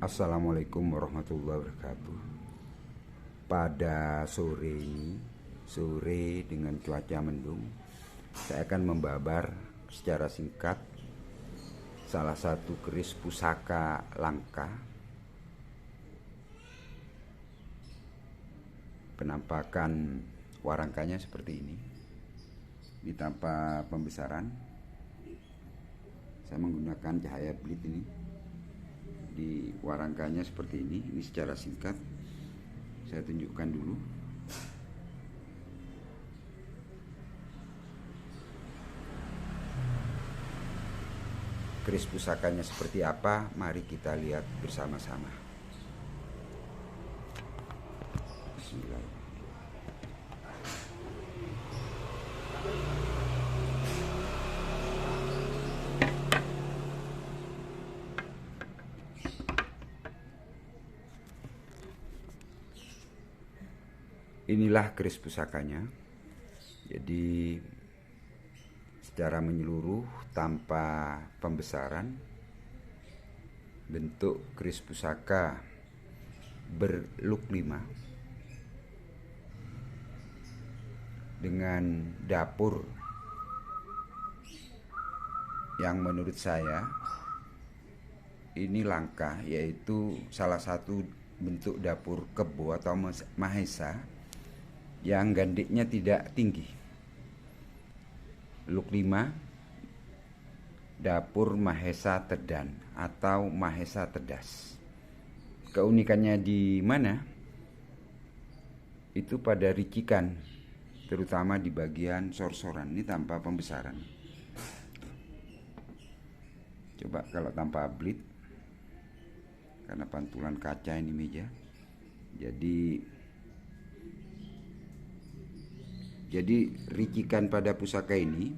Assalamualaikum warahmatullahi wabarakatuh. Pada sore dengan cuaca mendung, saya akan membabar secara singkat salah satu keris pusaka langka. Penampakan warangkanya seperti ini. Ini tanpa pembesaran. Saya menggunakan cahaya belit ini. Di warangkanya seperti ini secara singkat saya tunjukkan dulu. Keris pusakanya seperti apa, mari kita lihat bersama-sama. Bismillahirrahmanirrahim. Inilah keris pusakanya. Jadi secara menyeluruh tanpa pembesaran, bentuk keris pusaka berluk 5 dengan dapur yang menurut saya ini langka, yaitu salah satu bentuk dapur kebo atau mahesa yang gandiknya tidak tinggi. Luk 5, dapur mahesa tedan atau mahesa tedas. Keunikannya di mana? Itu pada ricikan, terutama di bagian sorsoran. Ini tanpa pembesaran. Coba kalau tanpa blit, karena pantulan kaca ini meja. Jadi ricikan pada pusaka ini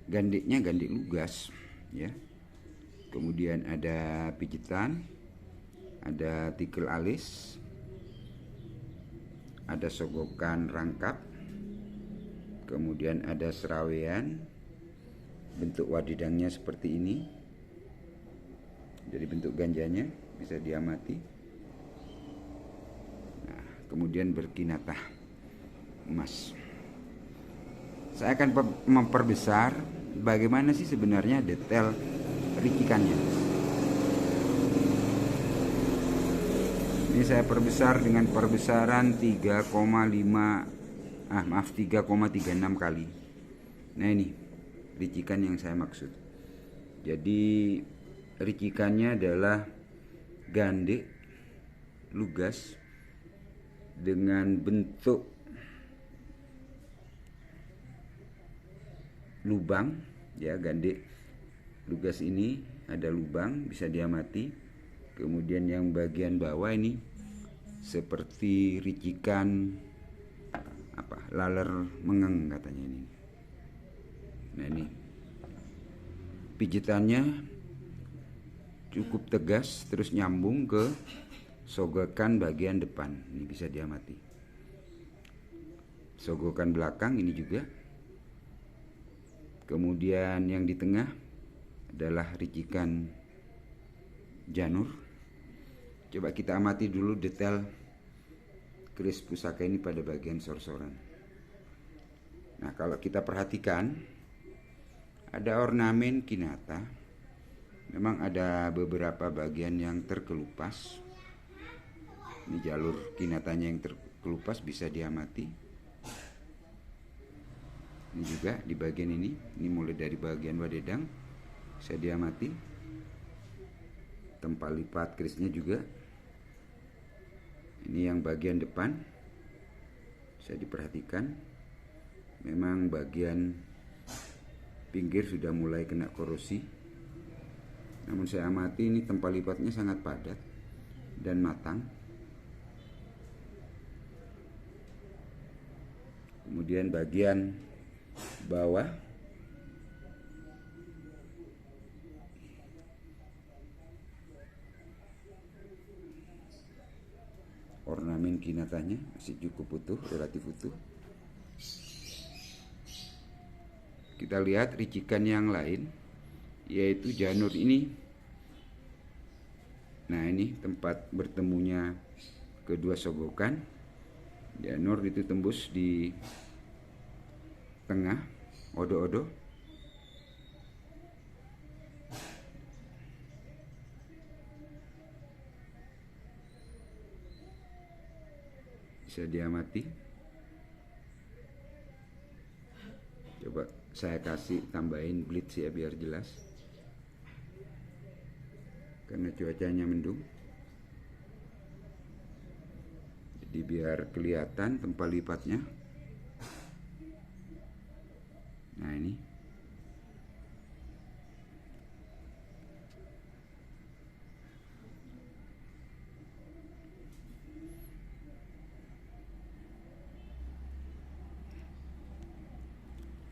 gandiknya gandik lugas, ya. Kemudian ada pijitan, ada tikel alis, ada sogokan rangkap, kemudian ada serawean. Bentuk wadidangnya seperti ini. Jadi bentuk ganjanya bisa diamati. Nah, kemudian berkinatah emas. Saya akan memperbesar bagaimana sih sebenarnya detail ricikannya. Ini saya perbesar dengan perbesaran 3,36 kali. Nah, ini ricikan yang saya maksud. Jadi ricikannya adalah gandik lugas dengan bentuk lubang, ya. Gandik lugas ini ada lubang, bisa diamati. Kemudian yang bagian bawah ini seperti ricikan laler mengeng katanya ini. Nah, ini pijitannya cukup tegas, terus nyambung ke sogokan bagian depan. Ini bisa diamati. Sogokan belakang ini juga. Kemudian yang di tengah adalah ricikan janur. Coba kita amati dulu detail keris pusaka ini pada bagian sorsoran. Nah, kalau kita perhatikan ada ornamen kinata. Memang ada beberapa bagian yang terkelupas. Ini jalur kinatanya yang terkelupas bisa diamati. Ini juga di bagian ini mulai dari bagian wadedang bisa diamati. Tempat lipat kerisnya juga. Ini yang bagian depan bisa diperhatikan. Memang bagian pinggir sudah mulai kena korosi. Namun saya amati ini tempat lipatnya sangat padat dan matang. Kemudian bagian bawah ornamen kinatanya masih cukup utuh, relatif utuh. Kita lihat ricikan yang lain, yaitu janur ini Nah, ini tempat bertemunya kedua sogokan. Janur itu tembus di tengah odo-odo. Bisa diamati. Coba saya kasih tambahin blitz ya biar jelas. Karena cuacanya mendung. Jadi biar kelihatan tempat lipatnya. Nah, ini.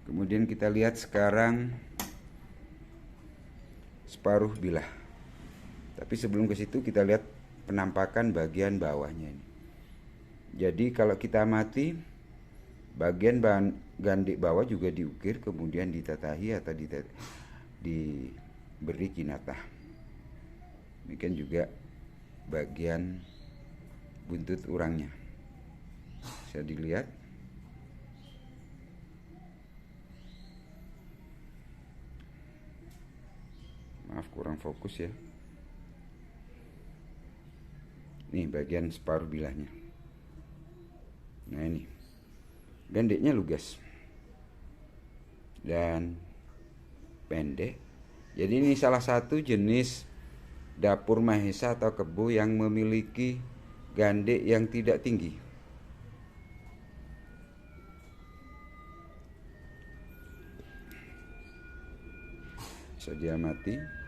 Kemudian kita lihat sekarang separuh bilah. Tapi sebelum ke situ kita lihat penampakan bagian bawahnya ini. Jadi kalau kita amati, bagian gandik bawah juga diukir, kemudian ditatahi atau diberi jinatah. Demikian juga bagian buntut urangnya. Bisa dilihat. Maaf kurang fokus ya. Nih bagian separuh bilahnya. Nah, ini gandiknya lugas dan pendek. Jadi ini salah satu jenis dapur mahesa atau kebo yang memiliki gandik yang tidak tinggi. Bisa diamati.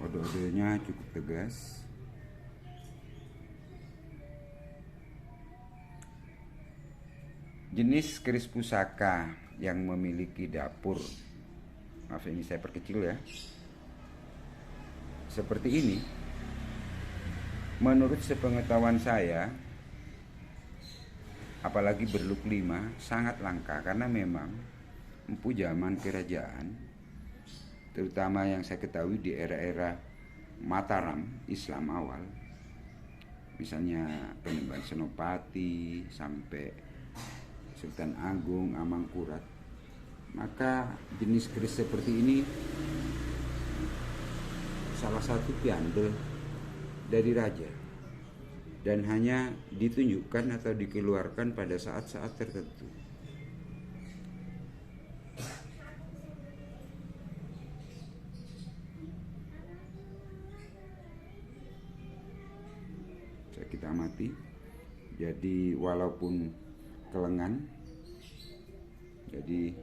Odo-odonya cukup tegas. Jenis keris pusaka yang memiliki dapur, maaf ini saya perkecil ya, seperti ini, menurut sepengetahuan saya, apalagi berluk 5, sangat langka. Karena memang empu zaman kerajaan, terutama yang saya ketahui di era-era Mataram Islam awal, misalnya Penemban Senopati sampai Sultan Agung, Amangkurat, maka jenis keris seperti ini salah satu piande dari raja dan hanya ditunjukkan atau dikeluarkan pada saat-saat tertentu. Kita amati. Jadi walaupun kelengan, jadi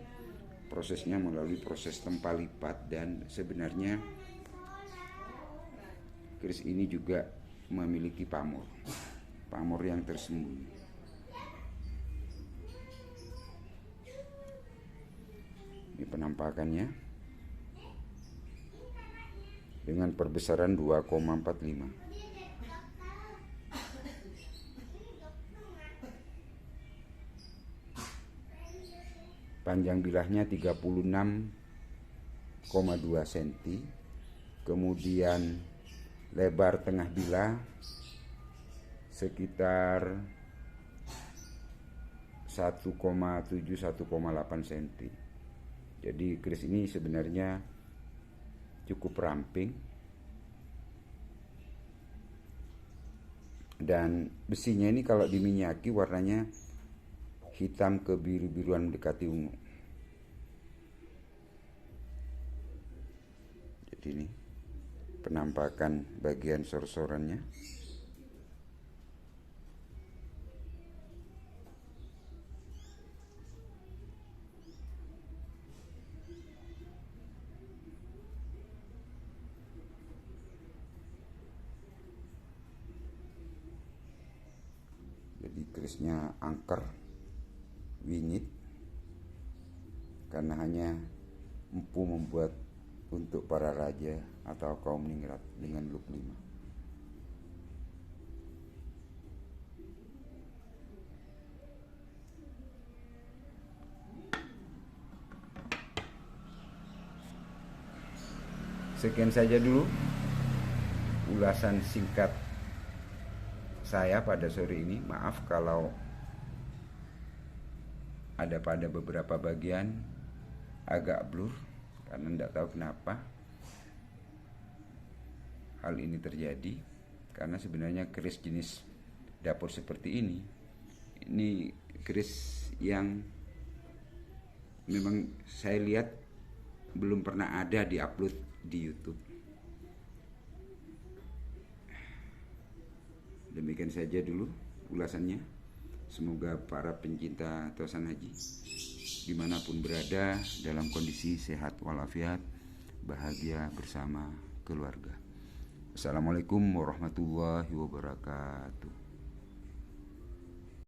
prosesnya melalui proses tempa lipat, dan sebenarnya keris ini juga memiliki pamor yang tersembunyi. Ini penampakannya dengan perbesaran 2,45. Panjang bilahnya 36,2 cm. Kemudian lebar tengah bilah sekitar 1,7-1,8 cm. Jadi keris ini sebenarnya cukup ramping. Dan besinya ini kalau diminyaki warnanya hitam kebiru-biruan mendekati ungu. Jadi ini penampakan bagian sor-sorannya. Jadi kerisnya angker. wingit karena hanya empu membuat untuk para raja atau kaum ningrat dengan look 5. Sekian saja dulu ulasan singkat saya pada sore ini. Maaf kalau ada pada beberapa bagian agak blur karena tidak tahu kenapa hal ini terjadi. Karena sebenarnya keris jenis dapur seperti ini keris yang memang saya lihat belum pernah ada diupload di YouTube. Demikian saja dulu ulasannya. Semoga para pencinta Tosan Haji dimanapun berada dalam kondisi sehat walafiat, bahagia bersama keluarga. Assalamualaikum warahmatullahi wabarakatuh.